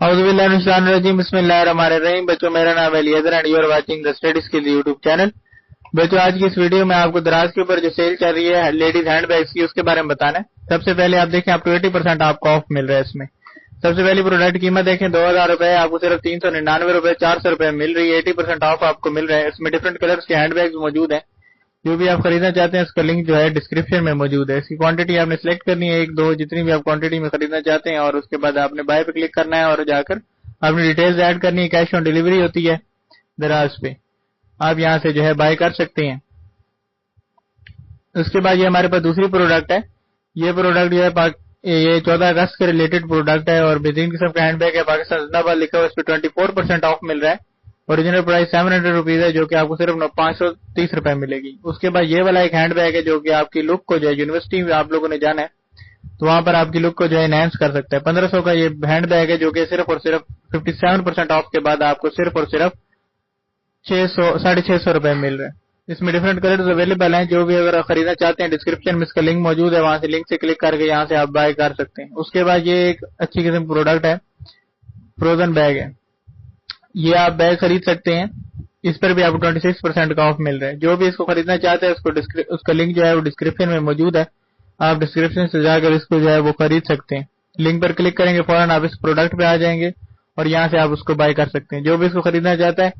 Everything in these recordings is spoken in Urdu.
اعوذ باللہ من الشیطان الرجیم بسم اللہ الرحمن الرحیم۔ بچوں میرا نام ہے Eliazar and you are watching the study skill YouTube channel. بچوں آج کی اس ویڈیو میں آپ کو دراز کے اوپر جو سیل چل رہی ہے لیڈیز ہینڈ بیگز کی اس کے بارے میں بتانا ہے۔ سب سے پہلے آپ دیکھیں آپ کو 80% آپ کو آف مل رہا ہے اس میں۔ سب سے پہلی پروڈکٹ قیمت دیکھیں 2000 روپے، آپ کو صرف 399 روپے 400 روپے مل رہی ہے۔ 80% آف آپ کو مل رہا ہے۔ اس میں ڈفرنٹ کلرز کے ہینڈ بیگز موجود ہیں۔ جو بھی آپ خریدنا چاہتے ہیں اس کا لنک جو ہے ڈسکرپشن میں موجود ہے۔ اس کی کوانٹٹی آپ نے سلیکٹ کرنی ہے، 1 2 جتنی بھی آپ کوانٹٹی میں خریدنا چاہتے ہیں، اور اس کے بعد آپ نے بائی پہ کلک کرنا ہے اور جا کر آپ نے ڈیٹیلز ایڈ کرنی ہے۔ کیش آن ڈیلیوری ہوتی ہے دراز پہ، آپ یہاں سے جو ہے بائی کر سکتے ہیں۔ اس کے بعد یہ ہمارے پاس دوسری پروڈکٹ ہے۔ یہ پروڈکٹ جو ہے یہ 14 اگست کے ریلیٹڈ پروڈکٹ ہے اور بہترین قسم کا ہینڈ بیگ ہے۔ پاکستان زندہ باد لکھا ہوا، اس پہ 24% آف مل رہا ہے۔ اوریجنل پرائس 700 روپیز ہے، جو کہ آپ کو صرف 530 روپے ملے گی۔ اس کے بعد یہ والا ایک ہینڈ بیگ ہے جو کہ آپ کی لک کو جو ہے یونیورسٹی میں آپ لوگوں نے جانا ہے تو وہاں پر آپ کی لک کو جو ہے انہینس کر سکتا ہے۔ 1500 کا یہ ہینڈ بیگ ہے جو کہ صرف اور صرف 57% آف کے بعد آپ کو صرف اور صرف 650 روپے مل رہے ہیں۔ اس میں ڈفرنٹ کلرز اویلیبل ہیں۔ جو بھی اگر خریدنا چاہتے ہیں ڈسکرپشن میں اس کا لنک موجود ہے، وہاں سے لنک سے کلک کر کے یہاں سے آپ بائی کر سکتے ہیں۔ اس کے بعد یہ ایک اچھی قسم پروڈکٹ ہے، فروزن بیگ ہے۔ یہ آپ بیگ خرید سکتے ہیں، اس پر بھی آپ کو 26% کا آف مل رہا ہے۔ جو بھی اس کو خریدنا چاہتے ہیں اس کا لنک جو ہے وہ ڈسکرپشن میں موجود ہے، آپ ڈسکرپشن سے جا کر اس کو جو ہے وہ خرید سکتے ہیں۔ لنک پر کلک کریں گے فوراً آپ اس پروڈکٹ پہ آ جائیں گے اور یہاں سے آپ اس کو بائی کر سکتے ہیں۔ جو بھی اس کو خریدنا چاہتا ہے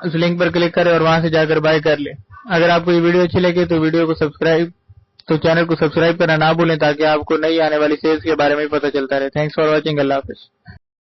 اس لنک پر کلک کرے اور وہاں سے جا کر بائی کر لے۔ اگر آپ کو یہ ویڈیو اچھی لگے تو چینل کو سبسکرائب کرنا نہ بھولیں تاکہ آپ کو نئی آنے والی سیلز کے بارے میں پتہ چلتا رہے۔ تھینکس فار واچنگ، اللہ حافظ۔